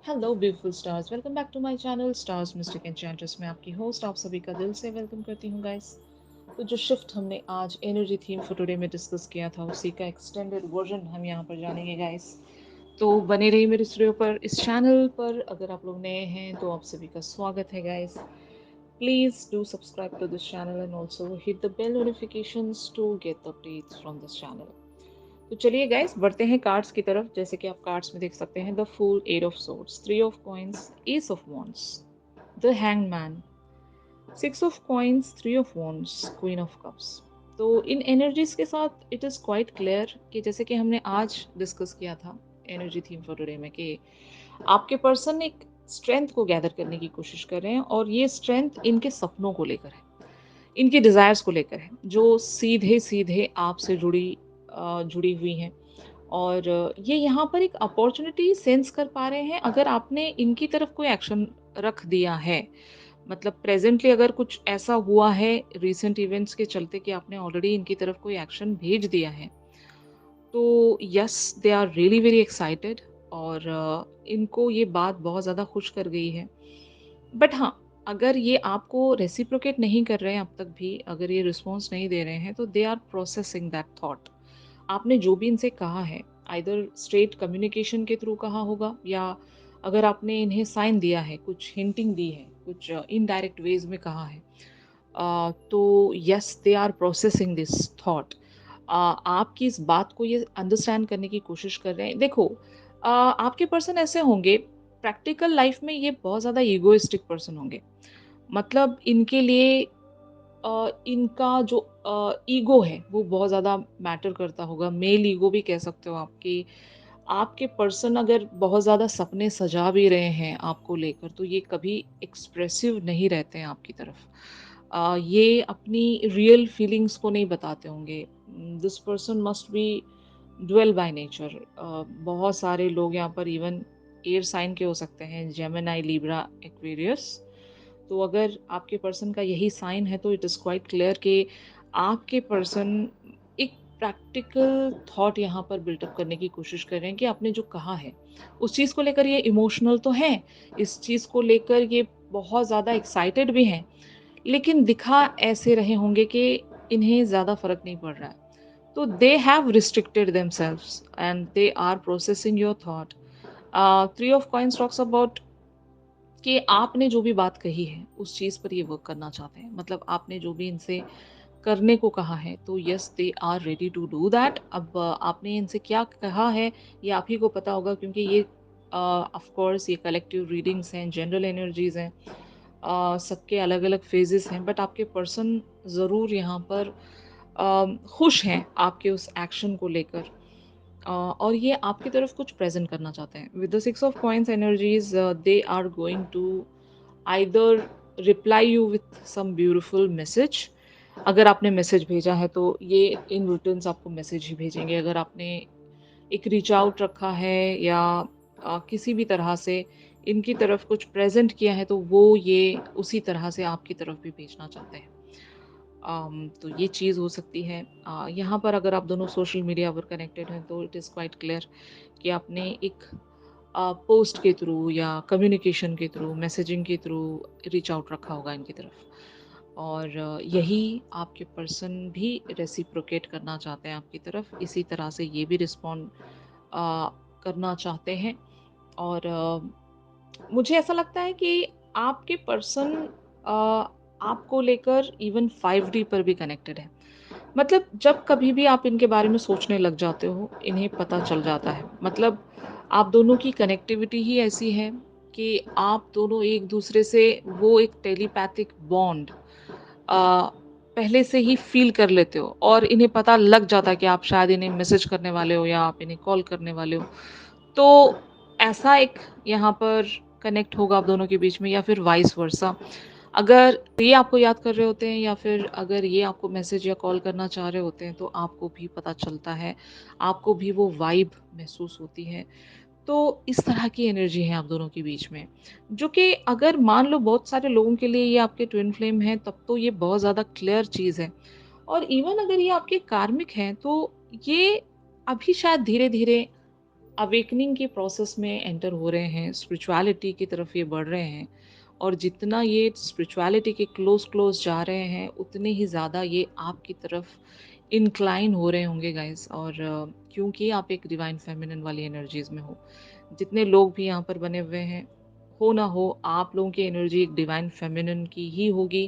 Hello beautiful stars, welcome back to my channel stars mystic enchantress. मैं आपकी host आप सभी का दिल से वेलकम करती हूँ गाइस। तो जो शिफ्ट हमने आज एनर्जी थीम फॉर टुडे में डिस्कस किया था, उसी का एक्सटेंडेड वर्जन हम यहाँ पर जानेंगे गाइस। तो बने रहिए मेरे स्टूडियो पर, इस चैनल पर। अगर आप लोग नए हैं तो आप सभी का स्वागत है guys. Please do subscribe to this channel and also hit the bell notifications to get the updates from this channel. तो चलिए गाइस, बढ़ते हैं कार्ड्स की तरफ। जैसे कि आप कार्ड्स में देख सकते हैं, the fool, eight of swords, three of coins, ace of wands, the hanged man, six of coins, three of wands, queen of cups. तो इन एनर्जीज के साथ इट इज़ क्वाइट क्लियर कि जैसे कि हमने आज डिस्कस किया था एनर्जी थीम फॉर टुडे में, कि आपके पर्सन एक स्ट्रेंथ को गैदर करने की कोशिश कर रहे हैं, और ये स्ट्रेंथ इनके सपनों को लेकर है, इनके डिज़ायर्स को लेकर है, जो सीधे सीधे आपसे जुड़ी हुई हैं। और ये यहाँ पर एक अपॉर्चुनिटी सेंस कर पा रहे हैं, अगर आपने इनकी तरफ कोई एक्शन रख दिया है। मतलब प्रेजेंटली अगर कुछ ऐसा हुआ है रिसेंट इवेंट्स के चलते कि आपने ऑलरेडी इनकी तरफ कोई एक्शन भेज दिया है, तो yes, they are really very excited. और इनको ये बात बहुत ज़्यादा खुश कर गई है। बट हाँ, अगर ये आपको रेसिप्रोकेट नहीं कर रहे हैं अब तक भी, अगर ये रिस्पॉन्स नहीं दे रहे हैं, तो they are processing that thought. आपने जो भी इनसे कहा है, आइदर स्ट्रेट कम्युनिकेशन के थ्रू कहा होगा, या अगर आपने इन्हें साइन दिया है, कुछ हिंटिंग दी है, कुछ इनडायरेक्ट वेज में कहा है, तो yes, they are processing this thought. आपकी इस बात को ये अंडरस्टैंड करने की कोशिश कर रहे हैं। देखो, आपके पर्सन ऐसे होंगे, प्रैक्टिकल लाइफ में ये बहुत ज़्यादा ईगोइस्टिक पर्सन होंगे। मतलब इनके लिए इनका जो ईगो है वो बहुत ज़्यादा मैटर करता होगा। मेल ईगो भी कह सकते हो आपकी। आपके पर्सन अगर बहुत ज़्यादा सपने सजा भी रहे हैं आपको लेकर, तो ये कभी एक्सप्रेसिव नहीं रहते हैं आपकी तरफ। ये अपनी रियल फीलिंग्स को नहीं बताते होंगे। This person must be dwell by nature. बहुत सारे लोग यहाँ पर इवन एयर साइन के हो सकते हैं, जेमिनी, लिब्रा, एक्वेरियस। तो अगर आपके पर्सन का यही साइन है, तो इट इज़ क्वाइट क्लियर कि आपके पर्सन एक प्रैक्टिकल थॉट यहाँ पर बिल्टअप करने की कोशिश कर रहे हैं कि आपने जो कहा है उस चीज़ को लेकर ये इमोशनल तो हैं, इस चीज़ को लेकर ये बहुत ज़्यादा एक्साइटेड भी हैं, लेकिन दिखा ऐसे रहे होंगे कि इन्हें ज़्यादा फ़र्क नहीं पड़ रहा है। तो they have restricted themselves and they are processing your thought. Three of coins talks about कि आपने जो भी बात कही है उस चीज़ पर ये वर्क करना चाहते हैं। मतलब आपने जो भी इनसे करने को कहा है, तो yes, they are ready to do that. अब आपने इनसे क्या कहा है ये आप ही को पता होगा, क्योंकि ये ऑफ कोर्स ये कलेक्टिव रीडिंग्स हैं, जनरल एनर्जीज हैं, सबके अलग अलग फेजेस हैं। बट आपके पर्सन ज़रूर यहाँ पर खुश हैं आपके उस एक्शन को लेकर। और ये आपकी तरफ कुछ प्रेजेंट करना चाहते हैं। With the six of coins energies, they are going to either reply you with some beautiful message. अगर आपने मैसेज भेजा है तो ये इन रिटर्न आपको मैसेज ही भेजेंगे। अगर आपने एक रीच आउट रखा है, या किसी भी तरह से इनकी तरफ कुछ प्रेजेंट किया है, तो वो ये उसी तरह से आपकी तरफ भी भेजना चाहते हैं। तो ये चीज़ हो सकती है। यहाँ पर अगर आप दोनों सोशल मीडिया पर कनेक्टेड हैं, तो इट इज़ क्वाइट क्लियर कि आपने एक पोस्ट के थ्रू या कम्युनिकेशन के थ्रू, मैसेजिंग के थ्रू रीच आउट रखा होगा इनकी तरफ। और यही आपके पर्सन भी रेसिप्रोकेट करना चाहते हैं आपकी तरफ। इसी तरह से ये भी रिस्पॉन्ड करना चाहते हैं। और मुझे ऐसा लगता है कि आपके पर्सन आपको लेकर इवन 5D पर भी कनेक्टेड है। मतलब जब कभी भी आप इनके बारे में सोचने लग जाते हो, इन्हें पता चल जाता है। मतलब आप दोनों की कनेक्टिविटी ही ऐसी है कि आप दोनों एक दूसरे से वो एक टेलीपैथिक बॉन्ड पहले से ही फील कर लेते हो, और इन्हें पता लग जाता है कि आप शायद इन्हें मैसेज करने वाले हो या आप इन्हें कॉल करने वाले हो। तो ऐसा एक यहाँ पर कनेक्ट होगा आप दोनों के बीच में, या फिर वाइस वर्सा। अगर ये आपको याद कर रहे होते हैं, या फिर अगर ये आपको मैसेज या कॉल करना चाह रहे होते हैं, तो आपको भी पता चलता है, आपको भी वो वाइब महसूस होती है। तो इस तरह की एनर्जी है आप दोनों के बीच में, जो कि अगर मान लो बहुत सारे लोगों के लिए ये आपके ट्विन फ्लेम है, तब तो ये बहुत ज़्यादा क्लियर चीज़ है। और इवन अगर ये आपके कार्मिक हैं, तो ये अभी शायद धीरे धीरे अवेकनिंग के प्रोसेस में एंटर हो रहे हैं, स्पिरिचुअलिटी की तरफ ये बढ़ रहे हैं, और जितना ये स्पिरिचुअलिटी के क्लोज क्लोज जा रहे हैं उतने ही ज़्यादा ये आपकी तरफ इंक्लाइन हो रहे होंगे गाइस। और क्योंकि आप एक डिवाइन फेमिनिन वाली एनर्जीज में हो, जितने लोग भी यहाँ पर बने हुए हैं, हो ना हो, आप लोगों की एनर्जी एक डिवाइन फेमिनिन की ही होगी,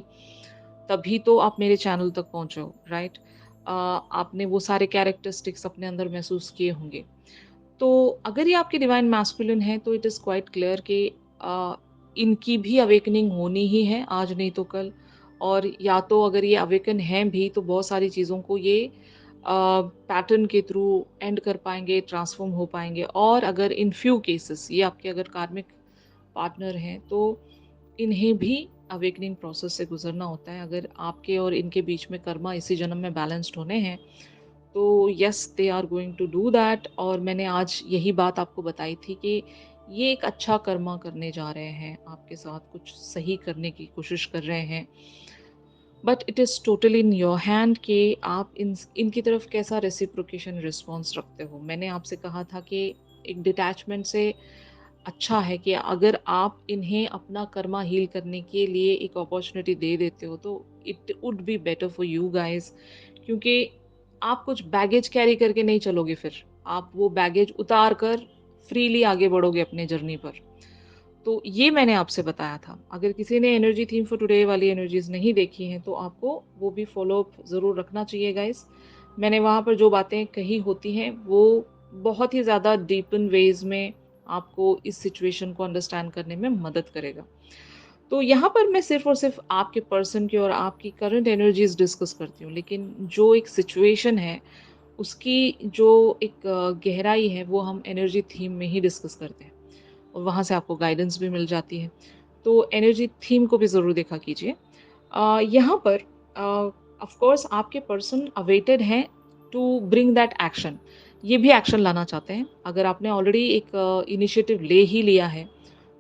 तभी तो आप मेरे चैनल तक पहुंचे हो, राइट? आपने वो सारे कैरेक्टरिस्टिक्स अपने अंदर महसूस किए होंगे। तो अगर ये आपके डिवाइन मैस्कुलिन है तो इट इज़ क्वाइट क्लियर कि अ, इनकी भी अवेकनिंग होनी ही है, आज नहीं तो कल। और या तो अगर ये अवेकन हैं भी तो बहुत सारी चीज़ों को ये पैटर्न के थ्रू एंड कर पाएँगे, ट्रांसफ़ॉर्म हो पाएँगे। और अगर इन फ्यू केसेस ये आपके अगर कार्मिक पार्टनर हैं, तो इन्हें भी अवेकनिंग प्रोसेस से गुज़रना होता है। अगर आपके और इनके बीच में कर्मा इसी जन्म में बैलेंस्ड होने हैं, तो yes they are going to do that. और मैंने आज यही बात आपको बताई थी कि ये एक अच्छा कर्मा करने जा रहे हैं, आपके साथ कुछ सही करने की कोशिश कर रहे हैं। But it is totally in your hand कि आप इनकी तरफ कैसा रेसिप्रोकेशन रिस्पॉन्स रखते हो। मैंने आपसे कहा था कि एक डिटैचमेंट से अच्छा है कि अगर आप इन्हें अपना कर्मा हील करने के लिए एक अपॉर्चुनिटी दे देते हो, तो it would be better for you guys. क्योंकि आप कुछ बैगेज कैरी करके नहीं चलोगे, फिर आप वो बैगेज उतार कर फ्रीली आगे बढ़ोगे अपने जर्नी पर। तो ये मैंने आपसे बताया था। अगर किसी ने एनर्जी थीम फॉर टुडे वाली एनर्जीज नहीं देखी हैं, तो आपको वो भी फॉलो अप ज़रूर रखना चाहिए गाइस। मैंने वहाँ पर जो बातें कही होती हैं, वो बहुत ही ज़्यादा डीपन वेज में आपको इस सिचुएशन को अंडरस्टैंड करने में मदद करेगा। तो यहाँ पर मैं सिर्फ़ और सिर्फ़ आपके पर्सन की और आपकी करंट एनर्जीज़ डिस्कस करती हूँ, लेकिन जो एक सिचुएशन है, उसकी जो एक गहराई है, वो हम एनर्जी थीम में ही डिस्कस करते हैं, और वहाँ से आपको गाइडेंस भी मिल जाती है। तो एनर्जी थीम को भी ज़रूर देखा कीजिए। यहाँ पर ऑफ कोर्स आपके पर्सन अवेटेड हैं टू ब्रिंग दैट एक्शन। ये भी एक्शन लाना चाहते हैं। अगर आपने ऑलरेडी एक इनिशिएटिव ले ही लिया है,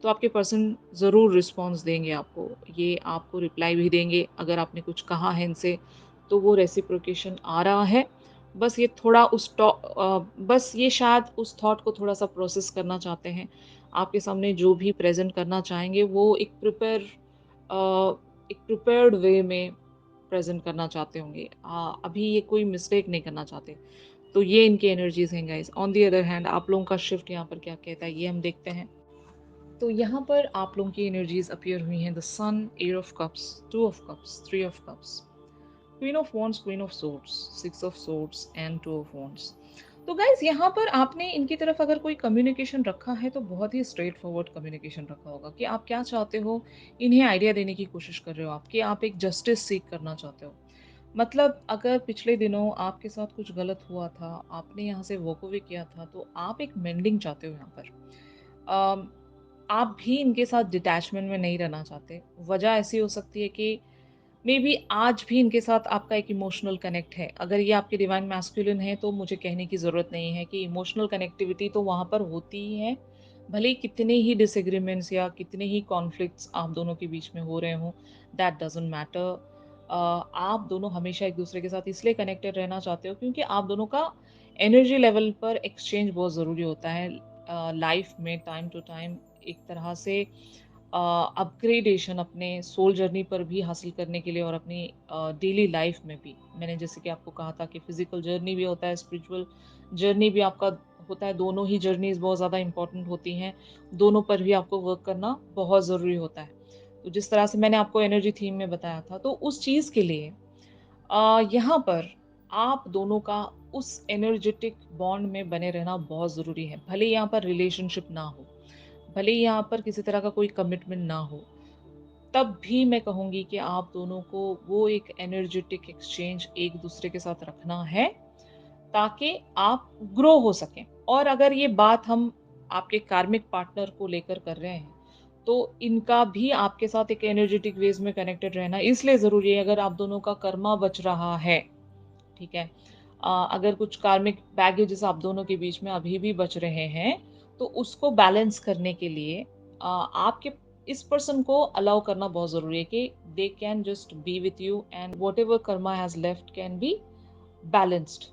तो आपके पर्सन ज़रूर रिस्पॉन्स देंगे आपको। ये आपको रिप्लाई भी देंगे। अगर आपने कुछ कहा है इनसे, तो वो रेसिप्रोकेशन आ रहा है। बस ये थोड़ा बस ये शायद उस थॉट को थोड़ा-सा प्रोसेस करना चाहते हैं। आपके सामने जो भी प्रेज़ेंट करना चाहेंगे, वो एक प्रिपेयर्ड वे में प्रेज़ेंट करना चाहते होंगे। अभी ये कोई मिस्टेक नहीं करना चाहते। तो ये इनकी एनर्जीज़ हैं guys. On the other hand आप लोगों का शिफ्ट यहाँ पर क्या कहता है, ये हम देखते हैं। तो यहाँ पर आप लोगों की एनर्जीज़ अपीयर हुई हैं। The sun, eight of cups, two of cups, three of cups, queen of wands, queen of swords, six of swords and two of wands. तो गाइज यहाँ पर आपने इनकी तरफ अगर कोई कम्युनिकेशन रखा है, तो बहुत ही स्ट्रेट फॉरवर्ड कम्युनिकेशन रखा होगा कि आप क्या चाहते हो। इन्हें आइडिया देने की कोशिश कर रहे हो आप कि आप एक जस्टिस सीक करना चाहते हो। मतलब अगर पिछले दिनों आपके साथ कुछ गलत हुआ था, आपने यहाँ से वॉक अवे किया था, तो आप एक मेंडिंग चाहते हो यहाँ पर। अम, आप भी इनके साथ डिटैचमेंट में नहीं रहना चाहते। वजह ऐसी हो सकती है कि मे बी आज भी इनके साथ आपका एक इमोशनल कनेक्ट है। अगर ये आपके डिवाइन मैस्कुलिन है, तो मुझे कहने की ज़रूरत नहीं है कि इमोशनल कनेक्टिविटी तो वहाँ पर होती ही है। भले ही कितने ही डिसएग्रीमेंट्स या कितने ही कॉन्फ्लिक्ट्स आप दोनों के बीच में हो रहे हों, दैट डज़न्ट मैटर। आप दोनों हमेशा एक दूसरे के साथ इसलिए कनेक्टेड रहना चाहते हो क्योंकि आप दोनों का एनर्जी लेवल पर एक्सचेंज बहुत ज़रूरी होता है। लाइफ में टाइम टू टाइम एक तरह से अपग्रेडेशन अपने सोल जर्नी पर भी हासिल करने के लिए, और अपनी डेली लाइफ में भी। मैंने जैसे कि आपको कहा था कि फिजिकल जर्नी भी होता है, स्पिरिचुअल जर्नी भी आपका होता है। दोनों ही जर्नीज बहुत ज़्यादा इंपॉर्टेंट होती हैं। दोनों पर भी आपको वर्क करना बहुत ज़रूरी होता है। तो जिस तरह से मैंने आपको एनर्जी थीम में बताया था, तो उस चीज़ के लिए यहाँ पर आप दोनों का उस एनर्जेटिक बॉन्ड में बने रहना बहुत ज़रूरी है। भले यहाँ पर रिलेशनशिप ना हो, भले ही यहाँ पर किसी तरह का कोई कमिटमेंट ना हो, तब भी मैं कहूँगी कि आप दोनों को वो एक एनर्जेटिक एक्सचेंज एक दूसरे के साथ रखना है, ताकि आप ग्रो हो सकें। और अगर ये बात हम आपके कार्मिक पार्टनर को लेकर कर रहे हैं, तो इनका भी आपके साथ एक एनर्जेटिक वेज में कनेक्टेड रहना इसलिए ज़रूरी है। अगर आप दोनों का कर्मा बच रहा है, ठीक है। अगर कुछ कार्मिक बैगेजेस आप दोनों के बीच में अभी भी बच रहे हैं, तो उसको बैलेंस करने के लिए आपके इस पर्सन को अलाउ करना बहुत ज़रूरी है कि they can just be with you, and what ever Karma has left can be balanced.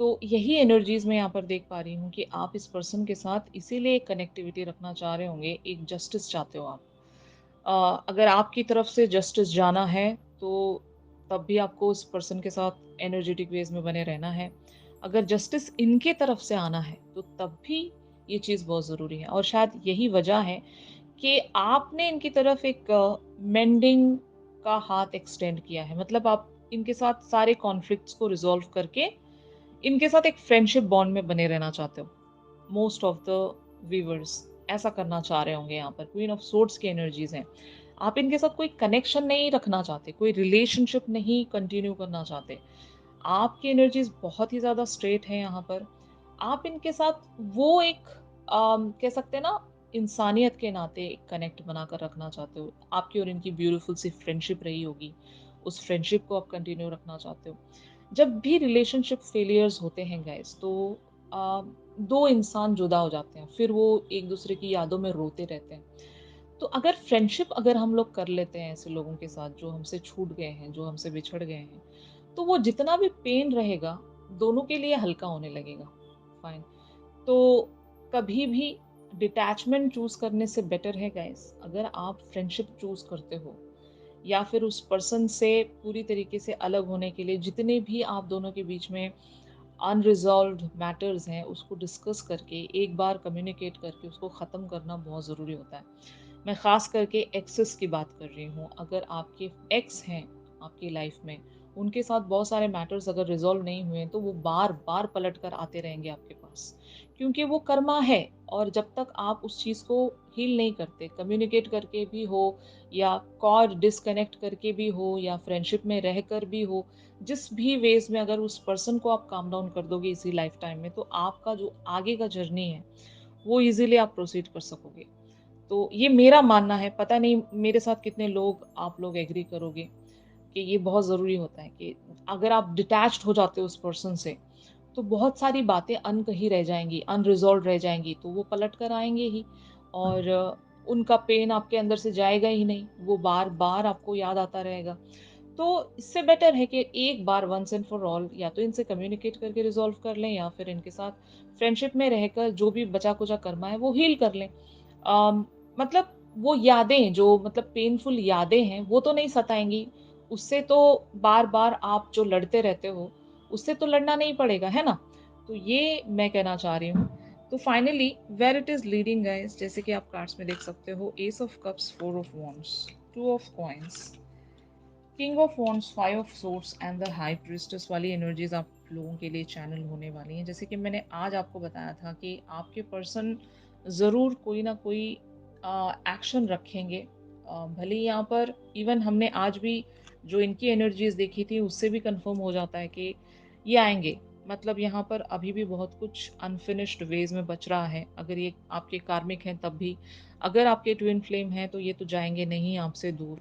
तो यही एनर्जीज़ मैं यहाँ पर देख पा रही हूँ कि आप इस पर्सन के साथ इसीलिए एक कनेक्टिविटी रखना चाह रहे होंगे, एक जस्टिस चाहते हो आप। अगर आपकी तरफ से जस्टिस जाना है, तो तब भी आपको उस पर्सन के साथ एनर्जेटिक वेज़ में बने रहना है। अगर जस्टिस इनके तरफ से आना है, तो तब भी ये चीज़ बहुत ज़रूरी है और शायद यही वजह है कि आपने इनकी तरफ एक मेंडिंग का हाथ एक्सटेंड किया है। मतलब आप इनके साथ सारे कॉन्फ्लिक्ट्स को रिज़ॉल्व करके, इनके साथ एक फ्रेंडशिप बॉन्ड में बने रहना चाहते हो। मोस्ट ऑफ द व्यूअर्स ऐसा करना चाह रहे होंगे यहाँ पर। क्वीन ऑफ सोर्ड्स की एनर्जीज़ हैं। आप इनके साथ कोई कनेक्शन नहीं रखना चाहते, कोई रिलेशनशिप नहीं कंटिन्यू करना चाहते। आपकी एनर्जीज़ बहुत ही ज़्यादा स्ट्रेट है यहाँ पर। आप इनके साथ वो एक कह सकते हैं ना, इंसानियत के नाते एक कनेक्ट बनाकर रखना चाहते हो। आपकी और इनकी ब्यूटीफुल सी फ्रेंडशिप रही होगी, उस फ्रेंडशिप को आप कंटिन्यू रखना चाहते हो। जब भी रिलेशनशिप फेलियर्स होते हैं गाइस, तो अ, 2 इंसान जुदा हो जाते हैं, फिर वो एक-दूसरे की यादों में रोते रहते हैं। तो अगर फ्रेंडशिप अगर हम लोग कर लेते हैं ऐसे लोगों के साथ जो हमसे छूट गए हैं, जो हमसे बिछड़ गए हैं, तो वो जितना भी पेन रहेगा, दोनों के लिए हल्का होने लगेगा। फाइन। तो कभी भी डिटैचमेंट चूज़ करने से बेटर है गाइस, अगर आप फ्रेंडशिप चूज़ करते हो या फिर उस पर्सन से पूरी तरीके से अलग होने के लिए जितने भी आप दोनों के बीच में अनरिज़ॉल्व्ड मैटर्स हैं, उसको डिस्कस करके, एक बार कम्युनिकेट करके उसको ख़त्म करना बहुत ज़रूरी होता है। मैं ख़ास करके एक्सेस की बात कर रही हूँ। अगर आपके एक्स हैं आपकी लाइफ़ में, उनके साथ बहुत सारे मैटर्स अगर रिज़ॉल्व नहीं हुए हैं, तो वो बार-बार पलट कर आते रहेंगे आपके पास। क्योंकि वो कर्मा है और जब तक आप उस चीज़ को हील नहीं करते, कम्युनिकेट करके भी हो या कॉल डिस्कनेक्ट करके भी हो या फ्रेंडशिप में रहकर भी हो, जिस भी वेज़ में अगर उस पर्सन को आप काम डाउन कर दोगे इसी लाइफ टाइम में, तो आपका जो आगे का जर्नी है, वो ईज़िली आप प्रोसीड कर सकोगे। तो ये मेरा मानना है, पता नहीं मेरे साथ कितने लोग आप लोग एग्री करोगे कि ये बहुत ज़रूरी होता है कि अगर आप डिटैच्ड हो जाते हो उस पर्सन से, तो बहुत सारी बातें अनकही रह जाएँगी, अनरिज़ॉल्व्ड रह जाएँगी, तो वो पलट कर आएँगे ही और उनका पेन आपके अंदर से जाएगा ही नहीं, वो बार-बार आपको याद आता रहेगा। तो इससे बेटर है कि एक बार वन्स एंड फॉर ऑल या तो इनसे कम्युनिकेट करके रिज़ॉल्व कर लें या फिर इनके साथ फ्रेंडशिप में रहकर जो भी बचा-कुचा कर्मा है, वो हील कर लें। अम, मतलब वो यादें जो मतलब पेनफुल यादें हैं, वो तो नहीं सताएँगी। उससे तो बार-बार आप जो लड़ते रहते हो, उससे तो लड़ना नहीं पड़ेगा, है ना? तो ये मैं कहना चाह रही हूँ। तो finally where it is leading guys, जैसे कि आप कार्ड्स में देख सकते हो, ace of cups, four of wands, two of coins, king of wands, five of swords and the high priestess वाली एनर्जीज आप लोगों के लिए चैनल होने वाली हैं। जैसे कि मैंने आज आपको बताया था कि आपके पर्सन ज़रूर कोई ना कोई एक्शन रखेंगे। भले ही यहाँ पर इवन हमने आज भी जो इनकी एनर्जीज देखी थी उससे भी कंफर्म हो जाता है कि ये आएंगे। मतलब यहाँ पर अभी भी बहुत कुछ अनफिनिश्ड वेज में बच रहा है। अगर ये आपके कार्मिक हैं तब भी, अगर आपके ट्विन फ्लेम हैं तो ये तो जाएंगे नहीं आपसे दूर।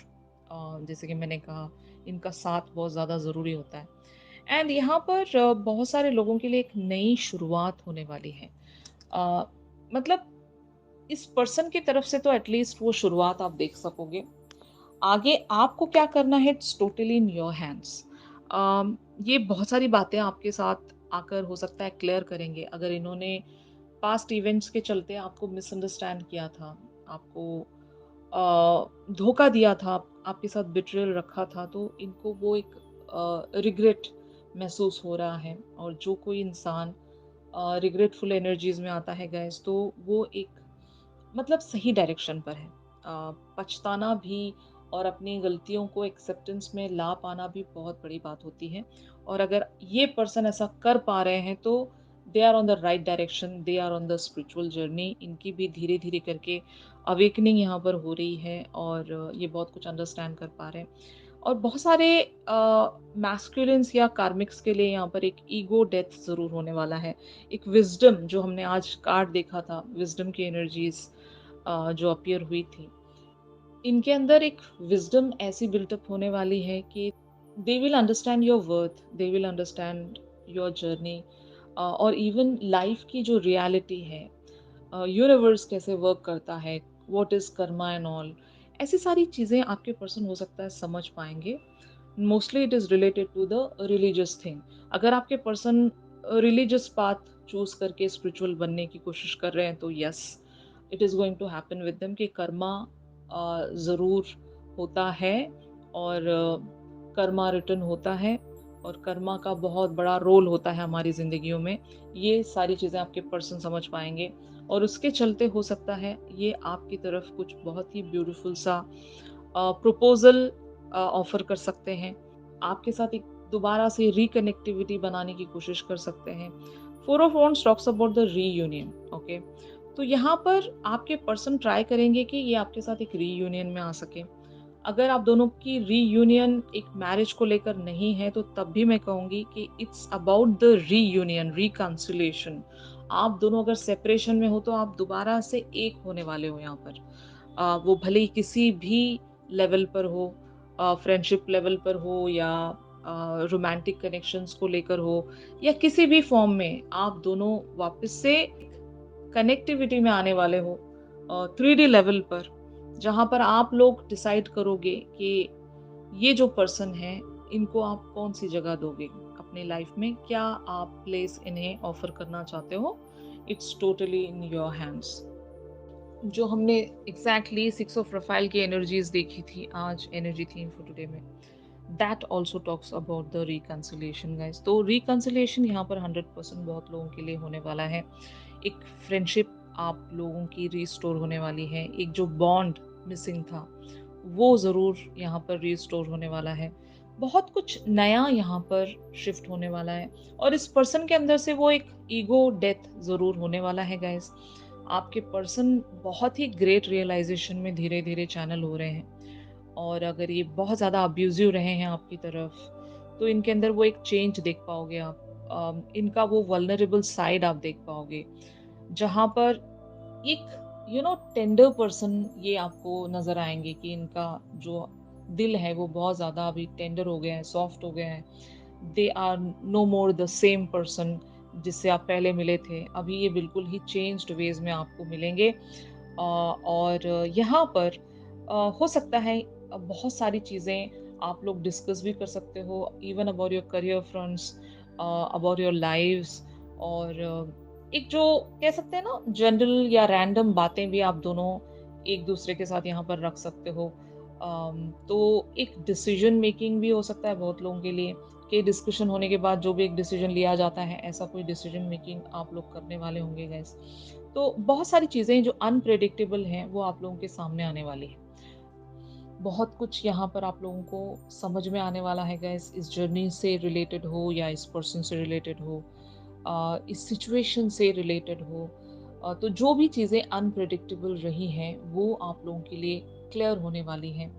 जैसे कि मैंने कहा, इनका साथ बहुत ज़्यादा ज़रूरी होता है। एंड यहाँ पर बहुत सारे लोगों के लिए एक नई शुरुआत होने वाली है। अ, मतलब इस पर्सन की तरफ से तो एटलीस्ट वो शुरुआत आप देख सकोगे। आगे आपको क्या करना है, it's totally in your hands. ये बहुत सारी बातें आपके साथ आकर हो सकता है क्लियर करेंगे। अगर इन्होंने पास्ट इवेंट्स के चलते आपको मिसअंडरस्टैंड किया था, आपको धोखा दिया था, आपके साथ बिट्रेयल रखा था, तो इनको वो एक रिग्रेट महसूस हो रहा है। और जो कोई इंसान रिग्रेटफुल एनर्जीज में आता है गैस, तो वो एक मतलब सही डायरेक्शन पर है। पछताना भी और अपनी गलतियों को एक्सेप्टेंस में ला पाना भी बहुत बड़ी बात होती है। और अगर ये पर्सन ऐसा कर पा रहे हैं, तो they are on the right direction, they are on the spiritual journey. इनकी भी धीरे धीरे करके अवेकनिंग यहाँ पर हो रही है और ये बहुत कुछ अंडरस्टैंड कर पा रहे हैं। और बहुत सारे मैस्कुलिन्स या कार्मिक्स के लिए यहाँ पर एक ईगो डेथ ज़रूर होने वाला है। एक विज़डम, जो हमने आज कार्ड देखा था, विज़डम की एनर्जीज़ जो अपीयर हुई थी, इनके अंदर एक विज़डम ऐसी बिल्टअप होने वाली है कि they will understand your worth, they will understand your journey और इवन लाइफ की जो रियलिटी है, यूनिवर्स कैसे वर्क करता है, what is Karma and all, ऐसी सारी चीज़ें आपके पर्सन हो सकता है समझ पाएँगे। Mostly it is related to the religious thing. अगर आपके पर्सन रिलीजियस पाथ चूज करके स्पिरिचुअल बनने की कोशिश कर रहे हैं, तो yes, it is going to happen with them कि कर्मा ज़रूर होता है, और कर्मा रिटर्न होता है, और कर्मा का बहुत बड़ा रोल होता है हमारी ज़िंदगियों में। ये सारी चीज़ें आपके पर्सन समझ पाएंगे, और उसके चलते हो सकता है ये आपकी तरफ कुछ बहुत ही ब्यूटीफुल सा प्रपोजल ऑफर कर सकते हैं। आपके साथ एक दोबारा से रिकनेक्टिविटी बनाने की कोशिश कर सकते हैं। Four of wands talks about the reunion, okay. तो यहाँ पर आपके पर्सन ट्राई करेंगे कि ये आपके साथ एक रीयूनियन में आ सके। अगर आप दोनों की रीयूनियन एक मैरिज को लेकर नहीं है, तो तब भी मैं कहूँगी कि it's about the reunion, reconciliation. आप दोनों अगर सेपरेशन में हो, तो आप दोबारा से एक होने वाले हो यहाँ पर। वो भले ही किसी भी लेवल पर हो, फ्रेंडशिप लेवल पर हो, या रोमांटिक कनेक्शंस को लेकर हो, या किसी भी फॉर्म में आप दोनों वापस से कनेक्टिविटी में आने वाले हो, 3D लेवल पर, जहाँ पर आप लोग डिसाइड करोगे कि ये जो पर्सन है, इनको आप कौन सी जगह दोगे अपनी लाइफ में, क्या आप प्लेस इन्हें ऑफर करना चाहते हो। It's totally in your hands. जो हमने एग्जैक्टली सिक्स ऑफ प्रोफाइल की एनर्जीज देखी थी आज एनर्जी थीम फॉर टुडे में, that also talks about the reconciliation guys. तो रिकंसिलिएशन यहाँ पर 100% बहुत लोगों के लिए होने वाला है। एक फ्रेंडशिप आप लोगों की रिस्टोर होने वाली है। एक जो बॉन्ड मिसिंग था, वो ज़रूर यहाँ पर रिस्टोर होने वाला है। बहुत कुछ नया यहाँ पर शिफ्ट होने वाला है, और इस पर्सन के अंदर से वो एक ईगो डेथ ज़रूर होने वाला है गाइस। आपके पर्सन बहुत ही ग्रेट रियलाइजेशन में धीरे धीरे चैनल हो रहे हैं, और अगर ये बहुत ज़्यादा अब्यूजिव रहे हैं आपकी तरफ, तो इनके अंदर वो एक चेंज देख पाओगे आप। इनका वो वल्नरेबल साइड आप देख पाओगे, जहाँ पर एक टेंडर पर्सन ये आपको नजर आएंगे कि इनका जो दिल है वो बहुत ज्यादा अभी टेंडर हो गया है, सॉफ्ट हो गया है। They are no more the same person जिससे आप पहले मिले थे। अभी ये बिल्कुल ही चेंज्ड वेज में आपको मिलेंगे। और यहाँ पर हो सकता है बहुत सारी चीज़ें आप लोग डिस्कस भी कर सकते हो, even about your career fronts, about your lives, और एक जो कह सकते हैं ना जनरल या रैंडम बातें भी आप दोनों एक दूसरे के साथ यहाँ पर रख सकते हो। तो एक डिसीजन मेकिंग भी हो सकता है बहुत लोगों के लिए, कि डिस्कशन होने के बाद जो भी एक डिसीजन लिया जाता है, ऐसा कोई डिसीजन मेकिंग आप लोग करने वाले होंगे गैस। तो बहुत सारी चीज़ें जो अनप्रेडिक्टेबल हैं वो आप लोगों के सामने आने वाली है। बहुत कुछ यहाँ पर आप लोगों को समझ में आने वाला है गैस, इस जर्नी से रिलेटेड हो या इस पर्सन से रिलेटेड हो, इस सिचुएशन से रिलेटेड हो। तो जो भी चीज़ें अनप्रेडिक्टेबल रही हैं वो आप लोगों के लिए क्लियर होने वाली हैं,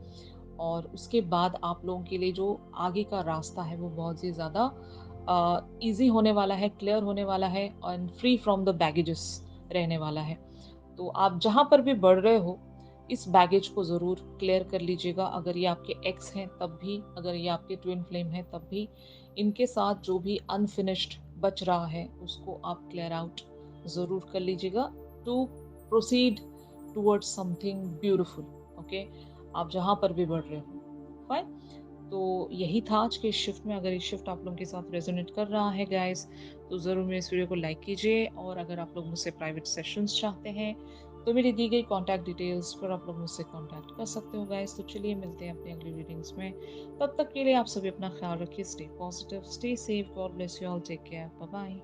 और उसके बाद आप लोगों के लिए जो आगे का रास्ता है वो बहुत ही ज़्यादा ईजी होने वाला है, क्लियर होने वाला है, और फ्री फ्रॉम द बैगेजेस रहने वाला है। तो आप जहाँ पर भी बढ़ रहे हो, इस बैगेज को ज़रूर क्लियर कर लीजिएगा। अगर ये आपके एक्स हैं तब भी, अगर ये आपके ट्विन फ्लेम हैं तब भी, इनके साथ जो भी अनफिनिश्ड बच रहा है उसको आप क्लियर आउट ज़रूर कर लीजिएगा, to proceed towards something beautiful. Okay, आप जहाँ पर भी बढ़ रहे हो, फाइन। तो यही था आज के शिफ्ट में। अगर ये शिफ्ट आप लोगों के साथ रेजोनेट कर रहा है गाइस, तो ज़रूर मेरे इस वीडियो को लाइक कीजिए, और अगर आप लोग मुझसे प्राइवेट सेशंस चाहते हैं तो मेरी दी गई कॉन्टैक्ट डिटेल्स पर आप लोग मुझसे कॉन्टैक्ट कर सकते हो गाइस। तो चलिए मिलते हैं अपनी अगली रीडिंग्स में। तब तक के लिए आप सभी अपना ख्याल रखिए, stay positive, stay safe, God bless you all, take care, bye bye.